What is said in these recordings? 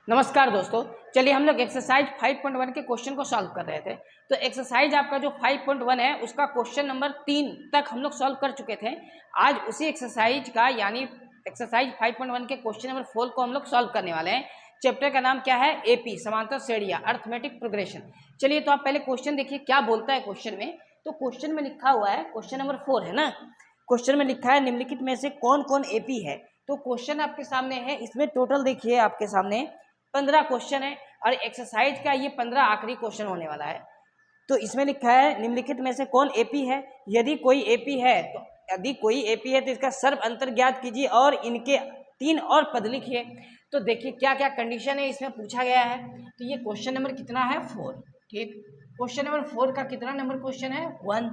नमस्कार दोस्तों, चलिए हम लोग एक्सरसाइज 5.1 के क्वेश्चन को सॉल्व कर रहे थे। तो एक्सरसाइज आपका जो 5.1 है उसका क्वेश्चन नंबर 3 तक हम लोग सॉल्व कर चुके थे। आज उसी एक्सरसाइज का यानी एक्सरसाइज 5.1 के क्वेश्चन नंबर 4 को हम लोग सॉल्व करने वाले हैं। चैप्टर का नाम क्या है? एपी समांतर श्रेणियां, अर्थमेटिक प्रोग्रेशन। चलिए तो आप पहले क्वेश्चन देखिए क्या बोलता है क्वेश्चन में। तो क्वेश्चन में लिखा हुआ है, क्वेश्चन नंबर 4 है ना, क्वेश्चन में लिखा है निम्नलिखित में से कौन कौन एपी है। तो क्वेश्चन आपके सामने है, इसमें टोटल देखिए आपके सामने 15 क्वेश्चन है और एक्सरसाइज का ये 15 आखिरी क्वेश्चन होने वाला है। तो इसमें लिखा है निम्नलिखित में से कौन एपी है। यदि कोई एपी है तो इसका सर्व अंतर ज्ञात कीजिए और इनके 3 और पद लिखिए। तो देखिए क्या क्या कंडीशन है इसमें पूछा गया है। तो ये क्वेश्चन नंबर कितना है? 4। ठीक, क्वेश्चन नंबर 4 का कितना नंबर क्वेश्चन है? 1।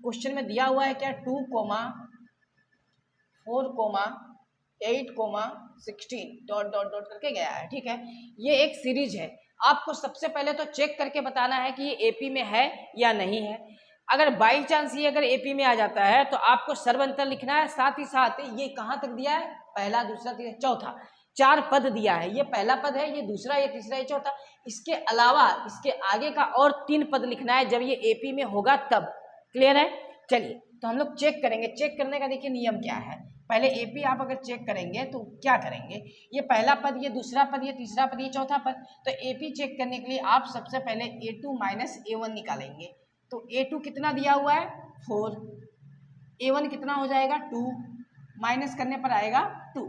क्वेश्चन में दिया हुआ है क्या? 2, 4, 8, 16 डॉट डॉट डॉट करके गया है। ठीक है, ये एक सीरीज है। आपको सबसे पहले तो चेक करके बताना है कि ये एपी में है या नहीं है। अगर बाई चांस ये अगर एपी में आ जाता है तो आपको सर्वंतर लिखना है। साथ ही साथ ये कहाँ तक दिया है? पहला, दूसरा, तीसरा, चौथा, 4 पद दिया है। ये पहला पद है, ये दूसरा, ये तीसरा, ये चौथा। इसके अलावा इसके आगे का और 3 पद लिखना है जब ये एपी में होगा तब। क्लियर है? चलिए तो हम लोग चेक करेंगे। चेक करने का देखिए नियम क्या है। पहले एपी आप अगर चेक करेंगे तो क्या करेंगे, ये पहला पद, ये दूसरा पद, ये तीसरा पद, ये चौथा पद। तो एपी चेक करने के लिए आप सबसे पहले a2 माइनस a1 निकालेंगे। तो a2 कितना दिया हुआ है? 4। a1 कितना हो जाएगा? 2। माइनस करने पर आएगा 2।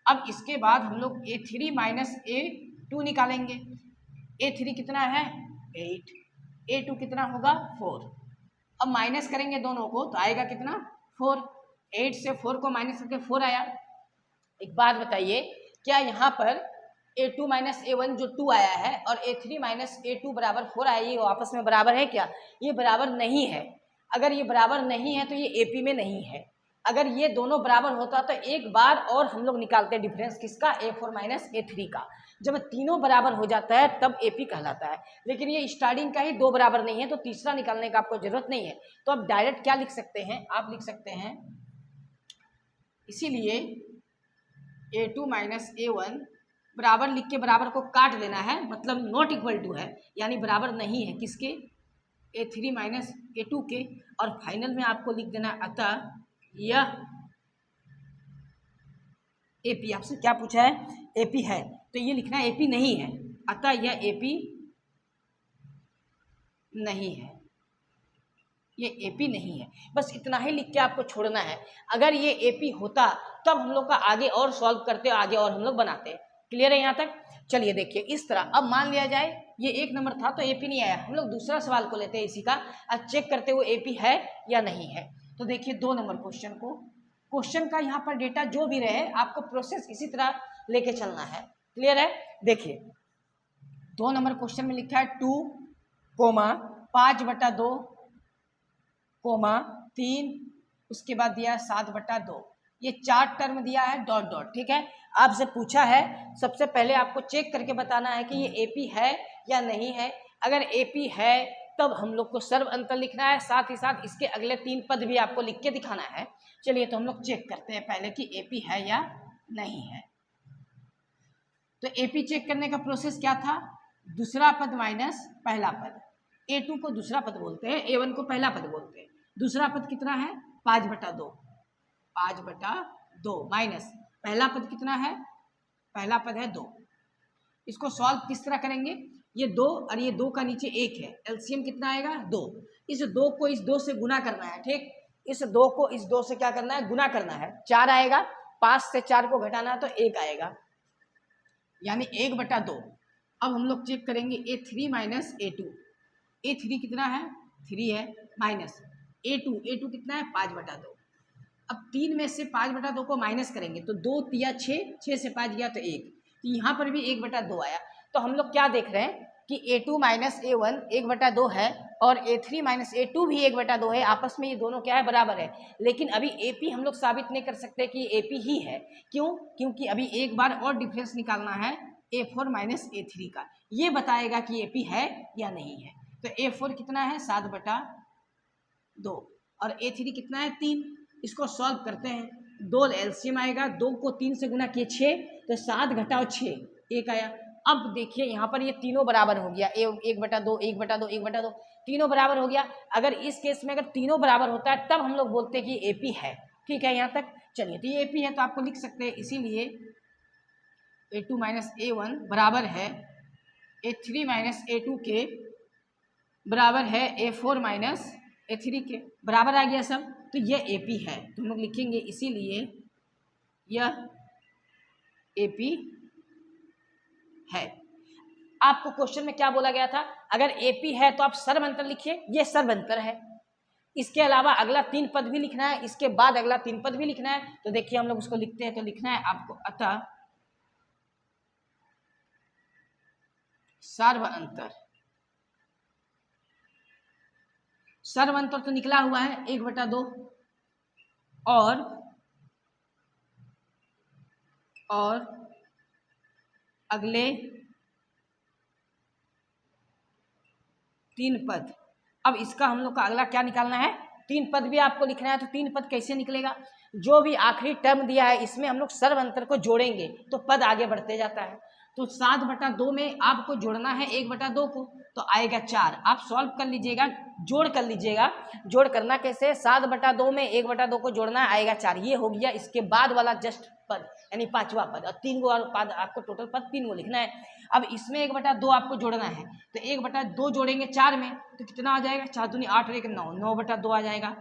अब इसके बाद हम लोग a3 माइनस a2 निकालेंगे। a3 कितना है? 8। a2 कितना होगा? 4। अब माइनस करेंगे दोनों को तो आएगा कितना? 4। 8 से 4 को माइनस करके 4 आया। एक बात बताइए, क्या यहाँ पर a2 माइनस a1 जो 2 आया है और a3 माइनस a2 बराबर 4 आया, ये आपस में बराबर है क्या? ये बराबर नहीं है। अगर ये बराबर नहीं है तो ये एपी में नहीं है। अगर ये दोनों बराबर होता तो एक बार और हम लोग निकालते डिफरेंस किसका? a4 माइनस a3 का। जब तीनों बराबर हो जाता है तब एपी कहलाता है। लेकिन ये स्टार्टिंग का ही 2 बराबर नहीं है तो तीसरा निकालने का आपको जरूरत नहीं है। तो आप डायरेक्ट क्या लिख सकते हैं? आप लिख सकते हैं, इसीलिए a2 माइनस a1 बराबर लिख के बराबर को काट देना है, मतलब नॉट इक्वल टू है, यानी बराबर नहीं है किसके? a3 माइनस a2 के। और फाइनल में आपको लिख देना है अतः यह एपी। आपसे क्या पूछा है? एपी है, तो ये लिखना है एपी नहीं है, अतः यह एपी नहीं है, ये एपी नहीं है। बस इतना ही लिख के आपको छोड़ना है। अगर ये एपी होता तब हम लोग का आगे और सॉल्व करते, आगे और हम लोग बनाते। क्लियर है यहाँ तक? चलिए देखिए इस तरह। अब मान लिया जाए ये 1 नंबर था तो एपी नहीं आया, हम लोग दूसरा सवाल को लेते हैं इसी का, आज चेक करते हुए एपी है या नहीं है। तो देखिए 2 नंबर क्वेश्चन को, क्वेश्चन का यहाँ पर डेटा जो भी रहे आपको प्रोसेस इसी तरह लेके चलना है। क्लियर है? देखिए 2 नंबर क्वेश्चन में लिखा है 2, 5/2, 3, उसके बाद दिया है 7/2। ये 4 टर्म दिया है डॉट डॉट। ठीक है, आपसे पूछा है सबसे पहले आपको चेक करके बताना है कि ये एपी है या नहीं है। अगर एपी है तब हम लोग को सर्व अंतर लिखना है, साथ ही साथ इसके अगले 3 पद भी आपको लिख के दिखाना है। चलिए तो हम लोग चेक करते हैं पहले कि एपी है या नहीं है। तो एपी चेक करने का प्रोसेस क्या था? दूसरा पद माइनस पहला पद। a2 को दूसरा पद बोलते हैं, a1 को पहला पद बोलते हैं। दूसरा पद कितना है? 5/2। 5/2 माइनस पहला पद कितना है? पहला पद है 2। इसको सॉल्व किस तरह करेंगे? ये 2 और ये 2 का नीचे 1 है, एलसीएम कितना आएगा? 2। इस 2 को इस 2 से गुना करना है। ठीक, इस 2 को इस 2 से क्या करना है? गुना करना है। 4 आएगा, 5 से 4 को घटाना है तो 1 आएगा, यानी 1/2। अब हम लोग चेक करेंगे a3 माइनस a2। a3 कितना है? 3 है, माइनस a2 कितना है? 5/2। अब 3 में से 5/2 को माइनस करेंगे तो 2 तिया 6, 6 से 5 गया तो 1, तो यहाँ पर भी 1/2 आया। तो हम लोग क्या देख रहे हैं कि a2 माइनस a1 1/2 है और a3 माइनस a2 भी 1/2 है। आपस में ये दोनों क्या है? बराबर है। लेकिन अभी एपी हम लोग साबित नहीं कर सकते कि एपी ही है। क्यों? क्योंकि अभी एक बार और डिफरेंस निकालना है a4 माइनस a3 का, ये बताएगा कि एपी है या नहीं है। तो a4 कितना है? 7/2 और a3 कितना है? 3। इसको सॉल्व करते हैं। 2 एलसीएम आएगा, 2 को 3 से गुना किए 6, तो 7 घटाओ 6 1 आया। अब देखिए यहाँ पर ये तीनों बराबर हो गया, 1/2 1/2 1/2 तीनों बराबर हो गया। अगर इस केस में अगर तीनों बराबर होता है तब हम लोग बोलते हैं कि AP है। ठीक है यहाँ तक। चलिए तो ये AP है तो आपको लिख सकते हैं, इसीलिए A2 माइनस A1 बराबर है A3 माइनस A2 के बराबर है A4 माइनस A3 के बराबर आ गया सब। तो यह AP है तो हम लोग लिखेंगे, इसीलिए यह AP है। आपको क्वेश्चन में क्या बोला गया था, अगर AP है तो आप सर्व अंतर लिखिए, ये सर्व अंतर है। इसके अलावा अगला 3 पद भी लिखना है, इसके बाद अगला 3 पद भी लिखना है। तो देखिए हम लोग उसको लिखते हैं, तो लिखना है आपको, अतः सर्व अंतर, सर्व अंतर तो निकला हुआ है 1/2 और अगले 3 पद। अब इसका हम लोग का अगला क्या निकालना है, 3 पद भी आपको लिखना है। तो 3 पद कैसे निकलेगा, जो भी आखिरी टर्म दिया है इसमें हम लोग सर्व अंतर को जोड़ेंगे तो पद आगे बढ़ते जाता है। तो 7/2 में आपको जोड़ना है 1/2 को, तो आएगा 4। आप सॉल्व कर लीजिएगा, जोड़ कर लीजिएगा। जोड़ करना कैसे, 7/2 में 1/2 को जोड़ना है, आएगा 4। ये हो गया इसके बाद वाला जस्ट पद, यानी 5वां पद। और 3 गो पद आपको टोटल पद 3 गो लिखना है। अब इसमें 1/2 आपको जोड़ना है, तो 1/2 जोड़ेंगे 4 में, तो कितना आ जाएगा, 4 दूनी 8 और 1 9, 9/2 आ जाएगा।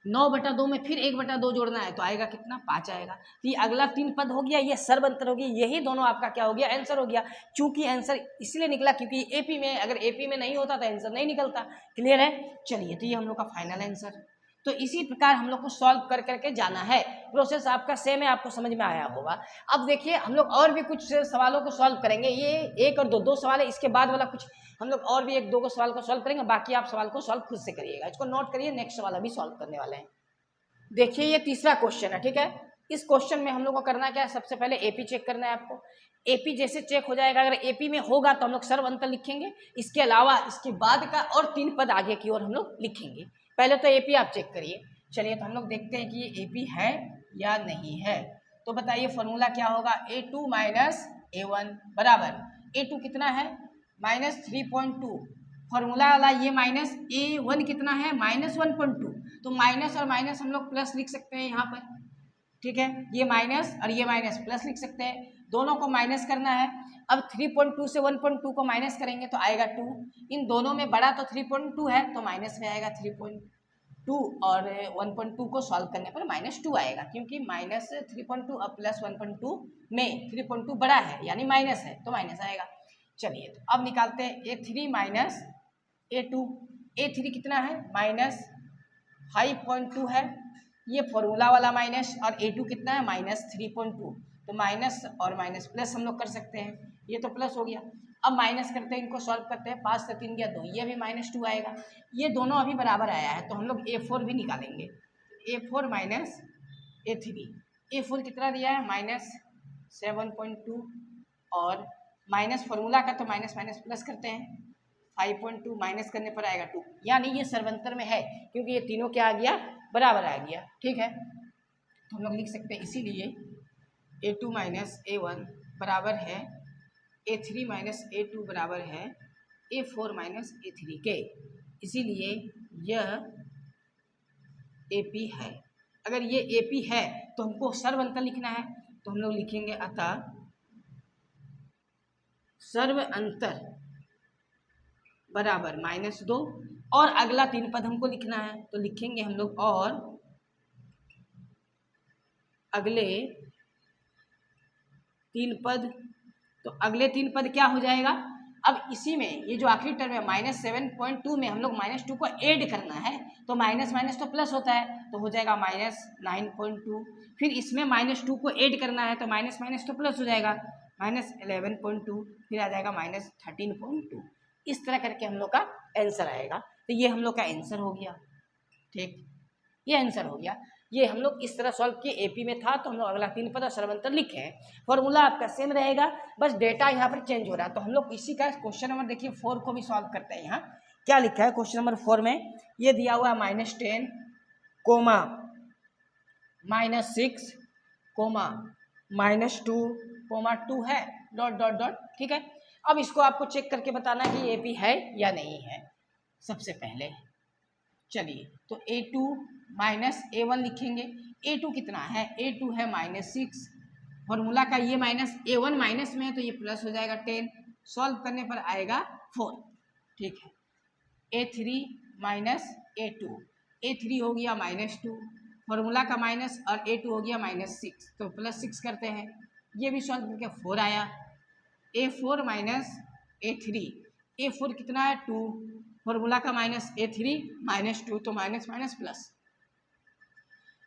9/2 में फिर 1/2 जोड़ना है, तो आएगा कितना, 5 आएगा। तो ये अगला 3 पद हो गया, ये सर्व अंतर हो गया। यही दोनों आपका क्या हो गया, आंसर हो गया। चूंकि आंसर इसलिए निकला क्योंकि AP में, अगर AP में नहीं होता तो आंसर नहीं निकलता। क्लियर है। चलिए तो ये हम लोग का फाइनल आंसर। तो इसी प्रकार हम लोग को सॉल्व कर करके जाना है। प्रोसेस आपका सेम है, आपको समझ में आया होगा। अब देखिए हम लोग और भी कुछ सवालों को सॉल्व करेंगे। ये 1 और 2 सवाल है, इसके बाद वाला कुछ हम लोग और भी 1-2 सवाल को सॉल्व करेंगे। बाकी आप सवाल को सॉल्व खुद से करिएगा, इसको नोट करिए, नेक्स्ट सवाल अभी सॉल्व करने वाले हैं। देखिए ये तीसरा क्वेश्चन है, ठीक है। इस क्वेश्चन में हम लोग को करना क्या है, सबसे पहले AP चेक करना है आपको। AP जैसे चेक हो जाएगा, अगर AP में होगा तो हम लोग सर्व अंतर लिखेंगे, इसके अलावा इसके बाद का और 3 पद आगे की ओर हम लोग लिखेंगे। पहले तो AP आप चेक करिए। चलिए तो हम लोग देखते हैं कि ये AP है या नहीं है। तो बताइए फॉर्मूला क्या होगा, A2 माइनस A1 बराबर, A2 कितना है, -3.2, फॉर्मूला वाला ये माइनस A1 कितना है, -1.2। तो माइनस और माइनस हम लोग प्लस लिख सकते हैं यहाँ पर, ठीक है। ये माइनस और ये माइनस प्लस लिख सकते हैं, दोनों को माइनस करना है। अब 3.2 से 1.2 को माइनस करेंगे तो आएगा 2। इन दोनों में बड़ा तो 3.2 है, तो माइनस में आएगा 3.2, और 1.2 को सॉल्व करने पर -2 आएगा, क्योंकि -3.2 और प्लस 1.2 में 3.2 बड़ा है, यानी माइनस है, तो माइनस आएगा। चलिए तो अब निकालते हैं, A3 माइनस A2। A3 कितना है, -5.2 है, ये फॉर्मूला वाला माइनस, और A2 कितना है, -3.2। तो माइनस और माइनस प्लस हम लोग कर सकते हैं, ये तो प्लस हो गया। अब माइनस करते हैं, इनको सॉल्व करते हैं, 5 से 3 गया 2, ये भी -2 आएगा। ये दोनों अभी बराबर आया है, तो हम लोग A4 भी निकालेंगे। A4 माइनस A3, A4 कितना दिया है, -7.2, और माइनस फॉर्मूला का तो माइनस माइनस प्लस करते हैं, 5.2 माइनस करने पर आएगा 2, यानी ये सर्वंतर में है, क्योंकि ये तीनों क्या आ गया, बराबर आ गया। ठीक है, तो हम लोग लिख सकते हैं, इसीलिए A2 माइनस A1 बराबर है A3 माइनस A2 बराबर है A4 माइनस A3 के, इसीलिए यह AP है। अगर ये AP है तो हमको सर्व अंतर लिखना है, तो हम लोग लिखेंगे अतः सर्व अंतर बराबर -2, और अगला 3 पद हमको लिखना है, तो लिखेंगे हम लोग, और अगले 3 पद। तो अगले 3 पद क्या हो जाएगा, अब इसी में ये जो आखिरी टर्म है -7.2 में हम लोग -2 को ऐड करना है, तो माइनस माइनस तो प्लस होता है, तो हो जाएगा -9.2। फिर इसमें -2 को ऐड करना है, तो माइनस माइनस तो प्लस हो जाएगा, -11.2, फिर आ जाएगा -13.2। इस तरह करके हम लोग का आंसर आएगा। तो ये हम लोग का आंसर हो गया। ठीक, ये आंसर हो गया। ये हम लोग इस तरह सॉल्व किए, AP में था तो हम लोग अगला 3 पद और सर्वंतर लिखे हैं। फॉर्मूला आपका सेम रहेगा, बस डेटा यहाँ पर चेंज हो रहा है। तो हम लोग इसी का क्वेश्चन नंबर देखिए 4 को भी सॉल्व करते हैं। यहाँ क्या लिखा है क्वेश्चन नंबर 4 में, ये दिया हुआ है -10, -6, -2.5, 2 है, डॉट डॉट डॉट, ठीक है। अब इसको आपको चेक करके बताना है कि ए पी है या नहीं है। सबसे पहले चलिए तो A2 माइनस A1 लिखेंगे। A2 कितना है, A2 है -6, फॉर्मूला का ये माइनस, A1 माइनस में है तो ये प्लस हो जाएगा 10, सॉल्व करने पर आएगा 4, ठीक है। A3 माइनस A2, A3 हो गया -2, फॉर्मूला का माइनस, और A2 हो गया -6, तो +6 करते हैं, ये भी सॉल्व करके 4 आया। A4 माइनस A3, A4 कितना है 2, फॉर्मूला का माइनस, A3 -2, तो माइनस माइनस प्लस,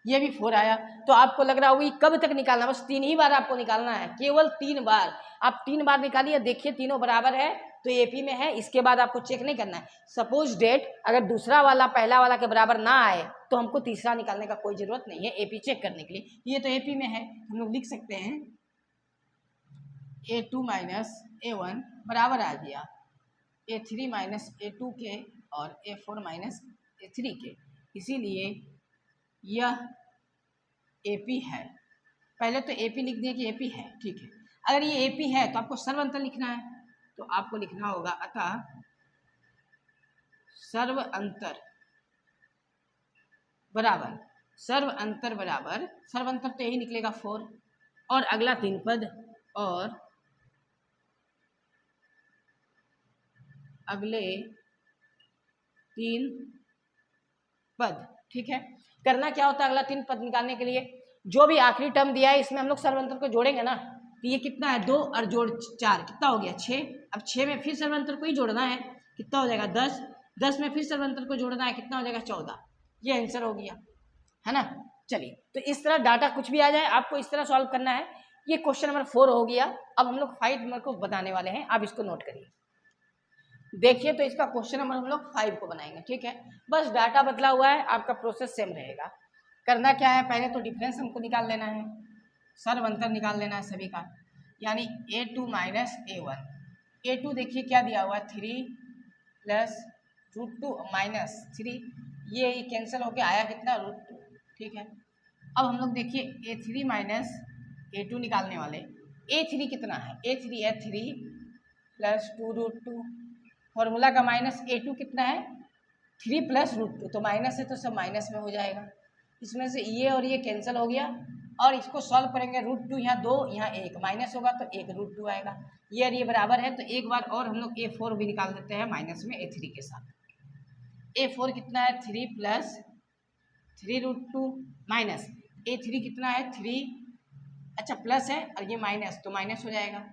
ये भी 4 आया। तो आपको लग रहा होगा कब तक निकालना, बस 3 ही बार आपको निकालना है, केवल 3 बार। आप 3 बार निकालिए, देखिए तीनों बराबर है तो एपी में है, इसके बाद आपको चेक नहीं करना है। सपोज डेट अगर दूसरा वाला पहला वाला के बराबर ना आए तो हमको तीसरा निकालने का कोई जरूरत नहीं है एपी चेक करने के लिए। ये तो एपी में है, हम लोग लिख सकते हैं A2 माइनस A1 बराबर आ गया A3 माइनस A2 के और A4 माइनस A3 के, इसीलिए यह एपी है। पहले तो एपी लिख दिए कि एपी है, ठीक है। अगर ये एपी है तो आपको सर्व अंतर लिखना है, तो आपको लिखना होगा अतः सर्व अंतर बराबर, सर्व अंतर बराबर, सर्व अंतर तो यही निकलेगा 4, और अगला 3 पद, और अगले 3 पद, ठीक है। करना क्या होता है अगला 3 पद निकालने के लिए, जो भी आखिरी टर्म दिया है इसमें हम लोग सर्वांतर को जोड़ेंगे ना, तो ये कितना है 2 और जोड़ 4 कितना हो गया 6। अब 6 में फिर सर्वांतर को ही जोड़ना है, कितना हो जाएगा 10, 10 में फिर सर्वांतर को जोड़ना है, कितना हो जाएगा 14, ये आंसर हो गया, है ना। चलिए तो इस तरह डाटा कुछ भी आ जाए आपको इस तरह सॉल्व करना है। ये क्वेश्चन नंबर 4 हो गया। अब हम लोग 5 नंबर को बताने वाले हैं, आप इसको नोट करिए। देखिए तो इसका क्वेश्चन नंबर हम लोग 5 को बनाएंगे, ठीक है। बस डाटा बदला हुआ है, आपका प्रोसेस सेम रहेगा। करना क्या है, पहले तो डिफरेंस हमको निकाल लेना है, सर्व अंतर निकाल लेना है सभी का, यानी A2 माइनस A1। A2 देखिए क्या दिया हुआ है 3 प्लस √2 माइनस 3, ये कैंसिल होके आया कितना √2, ठीक है। अब हम लोग देखिए A3 माइनस A2 निकालने वाले, A3 कितना है, A3 है 3 प्लस 2√2, फॉर्मूला का माइनस, A2 कितना है 3 प्लस √2, तो माइनस है तो सब माइनस में हो जाएगा, इसमें से ये और ये कैंसिल हो गया, और इसको सॉल्व करेंगे √2 यहाँ 2 यहाँ 1 माइनस होगा तो 1 √2 आएगा, ये और ये बराबर है, तो एक बार और हम लोग A4 भी निकाल देते हैं माइनस में A3 के साथ। A4 कितना है 3 प्लस 3√2 माइनस A3 कितना है 3, अच्छा प्लस है और ये माइनस तो माइनस हो जाएगा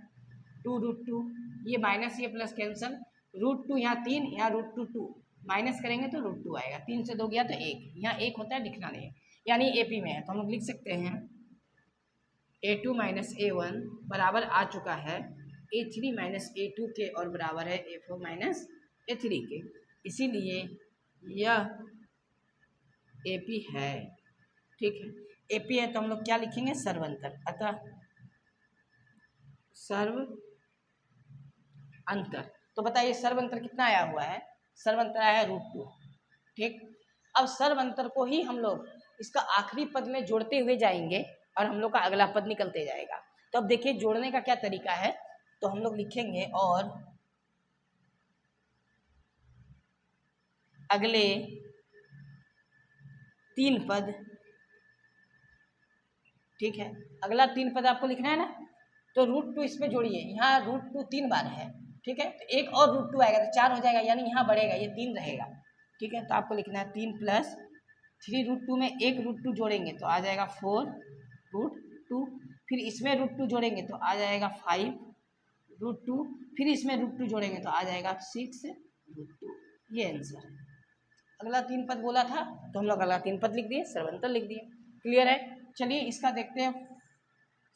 2√2, ये माइनस ये प्लस कैंसिल, √2 यहाँ 3 यहाँ √2 2, माइनस करेंगे तो √2 आएगा, 3 से 2 गया तो 1, यहाँ 1 होता है दिखना नहीं, यानी एपी में है, तो हम लोग लिख सकते हैं A2 माइनस A1 बराबर आ चुका है A3 माइनस A2 के, और बराबर है A4 माइनस A3 के, इसीलिए यह एपी है, ठीक है। एपी है तो हम लोग क्या लिखेंगे सर्व अंतर, अतः सर्व अंतर। तो बताइए सर्व अंतर कितना आया हुआ है, सर्व अंतर आया है √2, ठीक। अब सर्व अंतर को ही हम लोग इसका आखिरी पद में जोड़ते हुए जाएंगे और हम लोग का अगला पद निकलते जाएगा। तो अब देखिए जोड़ने का क्या तरीका है, तो हम लोग लिखेंगे और अगले 3 पद, ठीक है। अगला 3 पद आपको लिखना है ना, तो √2 इसमें जोड़िए, यहाँ √2 3 बार है, ठीक है, तो एक और √2 आएगा तो 4 हो जाएगा, यानी यहाँ बढ़ेगा ये 3 रहेगा, ठीक है। तो आपको लिखना है 3 प्लस 3√2 में एक √2 जोड़ेंगे तो आ जाएगा 4√2, फिर इसमें √2 जोड़ेंगे तो आ जाएगा 5√2, फिर इसमें √2 जोड़ेंगे तो आ जाएगा 6√2, ये आंसर है। अगला 3 पद बोला था तो हम लोग अगला 3 पद लिख दिए, सर्वांतर लिख दिए, क्लियर है। चलिए इसका देखते हैं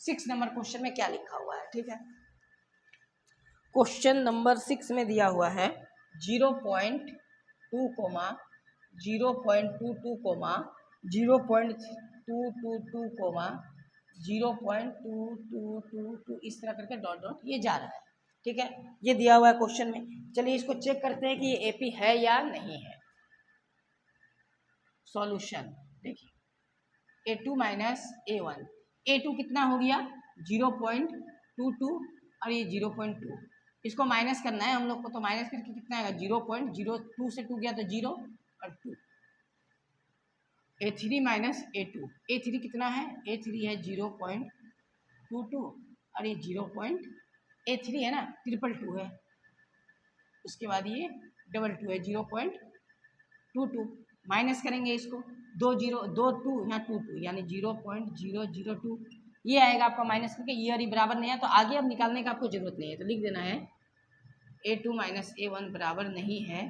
6 नंबर क्वेश्चन में क्या लिखा हुआ है, ठीक है। क्वेश्चन नंबर 6 में दिया हुआ है 0.2 कोमा 0.22 कोमा 0.222 कोमा 0.2222 इस तरह करके डॉट डॉट ये जा रहा है, ठीक है। ये दिया हुआ है क्वेश्चन में। चलिए इसको चेक करते हैं कि ये एपी है या नहीं है। सॉल्यूशन देखिए A2 माइनस A1, A2 कितना हो गया 0.22 22 और ये 0.2। इसको माइनस करना है हम लोग को, तो माइनस करके कितना आएगा 0.02 से 2 गया तो 0 और 2। A3 माइनस A2, A3 कितना है, A3 है 0.22 और ये 0.A3 है ना, 222 है, उसके बाद ये 22 है 0.22। माइनस करेंगे इसको, 2 0 2 2 यहाँ 2 2 यानी 0.002 ये आएगा आपका माइनस करके, ये और ये बराबर नहीं है तो आगे अब निकालने का आपको जरूरत नहीं है, तो लिख देना है A2 माइनस A1 बराबर नहीं है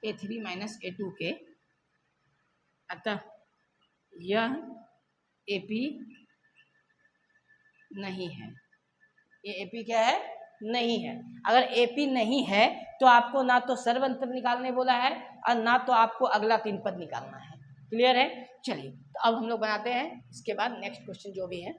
A3 माइनस A2 के, अतः यह AP नहीं है। ये AP क्या है, नहीं है। अगर AP नहीं है तो आपको ना तो सर्वंतर निकालने बोला है और ना तो आपको अगला 3 पद निकालना है। क्लियर है? चलिए तो अब हम लोग बनाते हैं इसके बाद नेक्स्ट क्वेश्चन जो भी है।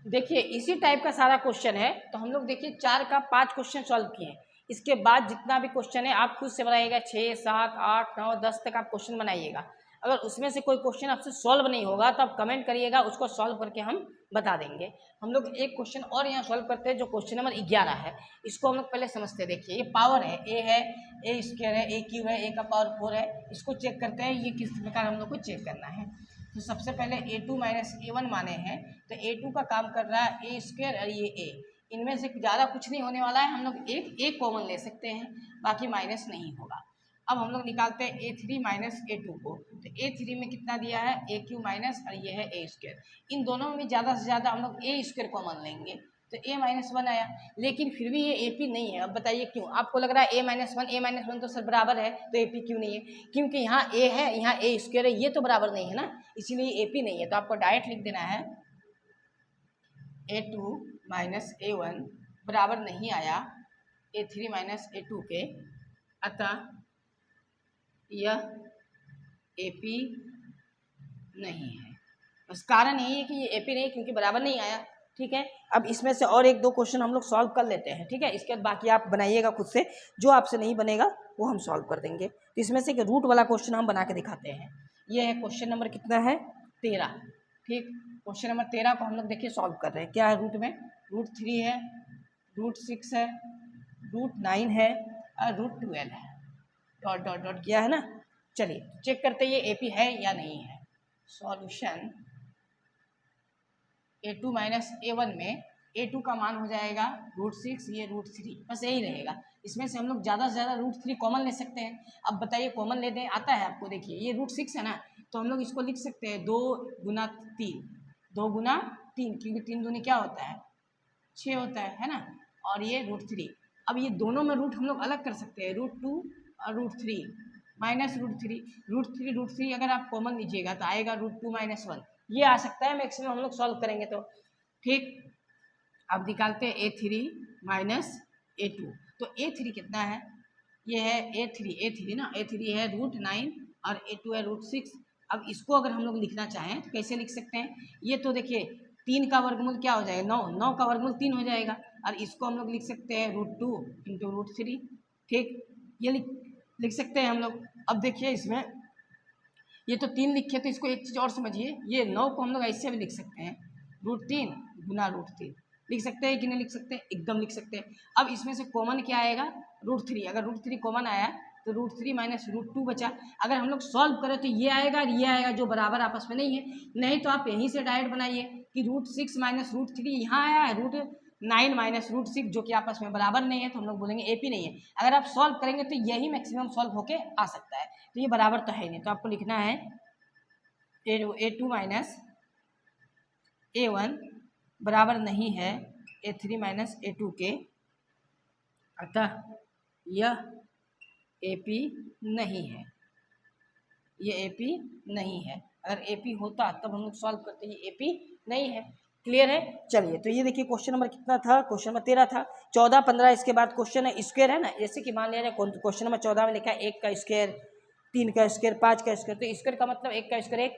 देखिए इसी टाइप का सारा क्वेश्चन है, तो हम लोग देखिए 4 का 5 क्वेश्चन सॉल्व किए हैं। इसके बाद जितना भी क्वेश्चन है आप खुद से बनाइएगा, 6 7 8 9 10 तक आप क्वेश्चन बनाइएगा। अगर उसमें से कोई क्वेश्चन आपसे सॉल्व नहीं होगा तो आप कमेंट करिएगा, उसको सॉल्व करके हम बता देंगे। हम लोग एक क्वेश्चन और यहाँ सॉल्व करते हैं जो क्वेश्चन नंबर 11 है। इसको हम लोग पहले समझते हैं। देखिए ये पावर है, ए है, ए स्क्वायर है, ए क्यूब है, ए का पावर 4 है। इसको चेक करते हैं ये किस प्रकार हम लोग को चेक करना है। तो सबसे पहले A2 माइनस A1 माने हैं, तो A2 का काम कर रहा है ए स्क्वायर और ये ए, इनमें से ज़्यादा कुछ नहीं होने वाला है। हम लोग एक कॉमन ले सकते हैं, बाकी माइनस नहीं होगा। अब हम लोग निकालते हैं A3 माइनस A2 को, तो A3 में कितना दिया है, ए क्यू माइनस और ये है ए स्क्वायर। इन दोनों में ज़्यादा से ज़्यादा हम लोग ए स्क्वायर कॉमन लेंगे, तो a माइनस 1 आया। लेकिन फिर भी ये AP नहीं है। अब बताइए क्यों? आपको लग रहा है a माइनस 1 तो सर बराबर है, तो AP क्यों नहीं है? क्योंकि यहाँ a है, यहाँ ए स्क्वायर है, ये तो बराबर नहीं है ना, इसीलिए AP नहीं है। तो आपको डायरेक्ट लिख देना है A2 माइनस A1 बराबर नहीं आया A3 माइनस A2 के, अतः यह AP नहीं है। बस कारण यही है कि ये AP नहीं, क्योंकि बराबर नहीं आया। ठीक है, अब इसमें से और 1-2 क्वेश्चन हम लोग सॉल्व कर लेते हैं। ठीक है, इसके बाद बाकी आप बनाइएगा खुद से, जो आपसे नहीं बनेगा वो हम सॉल्व कर देंगे। तो इसमें से एक रूट वाला क्वेश्चन हम बना के दिखाते हैं। ये है क्वेश्चन नंबर कितना है, 13। ठीक, क्वेश्चन नंबर 13 को हम लोग देखिए सॉल्व कर रहे हैं। क्या है रूट में, √3 है, √6 है, √9 है और √12 है, डॉट डॉट डॉट किया है ना। चलिए चेक करते हैं ये AP है या नहीं है। सॉल्यूशन A2 माइनस A1 में A2 का मान हो जाएगा √6, ये √3, बस यही रहेगा। इसमें से हम लोग ज़्यादा से ज़्यादा √3 कॉमन ले सकते हैं। अब बताइए कॉमन लेने आता है आपको? देखिए ये √6 है ना, तो हम लोग इसको लिख सकते हैं 2 गुना 3, 2 गुना 3, क्योंकि 3 दूनी क्या होता है, 6 होता है ना, और ये √3। अब ये दोनों में रूट हम लोग अलग कर सकते हैं, √2 और √3 माइनस √3 अगर आप कॉमन लीजिएगा तो आएगा √2 माइनस 1, ये आ सकता है मैक्सिमम हम लोग सॉल्व करेंगे तो। ठीक, अब निकालते हैं A3 माइनस A2। तो A3 कितना है, ये है A3 ना, A3 है √9 और A2 है √6। अब इसको अगर हम लोग लिखना चाहें तो कैसे लिख सकते हैं? ये तो देखिए 3 का वर्गमूल क्या हो जाएगा, 9, 9 का वर्गमूल 3 हो जाएगा, और इसको हम लोग लिख सकते हैं √2 इंटू √3। ठीक, ये लिख सकते हैं हम लोग। अब देखिए इसमें ये तो 3 लिखे, तो इसको एक चीज़ और समझिए, ये 9 को हम लोग ऐसे भी लिख सकते हैं, √3 गुना √3 लिख सकते हैं कि नहीं लिख सकते? एकदम लिख सकते हैं। अब इसमें से कॉमन क्या आएगा, √3। अगर √3 कॉमन आया तो √3 माइनस √2 बचा। अगर हम लोग सॉल्व करें तो ये आएगा और ये आएगा, जो बराबर आपस में नहीं है। नहीं तो आप यहीं से डायरेक्ट बनाइए कि √6 माइनस √3 यहाँ आया है, √9 माइनस √6 जो कि आपस में बराबर नहीं है, तो हम लोग बोलेंगे AP नहीं है। अगर आप सॉल्व करेंगे तो यही मैक्सिमम सॉल्व होके आ सकता है, तो ये बराबर तो है नहीं। तो आपको लिखना है A2 माइनस A1 बराबर नहीं है A3 माइनस A2 के, अतः यह AP नहीं है, ये AP नहीं है। अगर AP होता तब हम लोग सॉल्व करते, ये AP नहीं है। क्लियर है? चलिए तो ये देखिए क्वेश्चन नंबर कितना था, क्वेश्चन नंबर 13 था। 14 15 इसके बाद क्वेश्चन है स्क्वायर है ना, जैसे कि मान लिया जाए क्वेश्चन नंबर 14 में लिखा है 1 का स्क्वायर, 3 का स्क्वायर, 5 का स्क्वायर। तो स्क्वायर का मतलब 1 का स्क्वायर 1,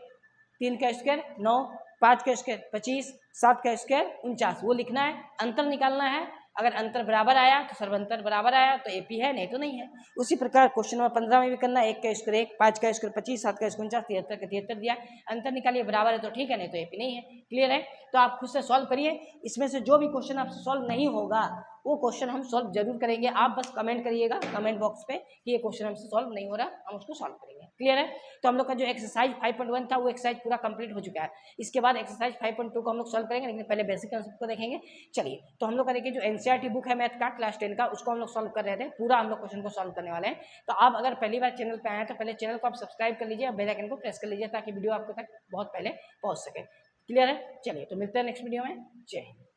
3 का स्क्वायर 9, 5 का स्क्वायर 25, 7 का स्क्वायर 49, वो लिखना है। अंतर निकालना है अगर अंतर बराबर आया तो सर्वंतर बराबर आया तो AP है, नहीं तो नहीं है। उसी प्रकार क्वेश्चन नंबर 15 में भी करना है। 1 का स्क्वायर 1, 5 का स्क्वायर 25, 7 का स्क्वायर 49, 73 का 73 दिया, अंतर निकालिए, बराबर है तो ठीक है, नहीं तो AP नहीं है। क्लियर है? तो आप खुद से सॉल्व करिए। इसमें से जो भी क्वेश्चन आपसे सॉल्व नहीं होगा वो क्वेश्चन हम सॉल्व जरूर करेंगे। आप बस कमेंट करिएगा कमेंट बॉक्स पे कि ये क्वेश्चन हमसे सॉल्व नहीं हो रहा, हम उसको सॉल्व करेंगे। क्लियर है? तो हम लोग का जो एक्सरसाइज 5.1 था वो एक्सरसाइज पूरा कंप्लीट हो चुका है। इसके बाद एक्सरसाइज 5.2 को हम लोग सॉल्व करेंगे, लेकिन पहले बेसिक कॉन्सेप्ट को देखेंगे। चलिए, तो हम लोग का देखिए जो NCERT बुक है मैथ का क्लास 10 का, उसको हम लोग सॉल्व कर रहे थे। पूरा हम लोग क्वेश्चन को सॉल्व करने वाले हैं। तो आप अगर पहली बार चैनल पे आए हैं तो पहले चैनल को आप सब्सक्राइब कर लीजिए और बेल आइकन को प्रेस कर लीजिए ताकि वीडियो आपको तक बहुत पहले पहुंच सके। क्लियर है? चलिए, तो मिलते हैं नेक्स्ट वीडियो में। जय हिंद।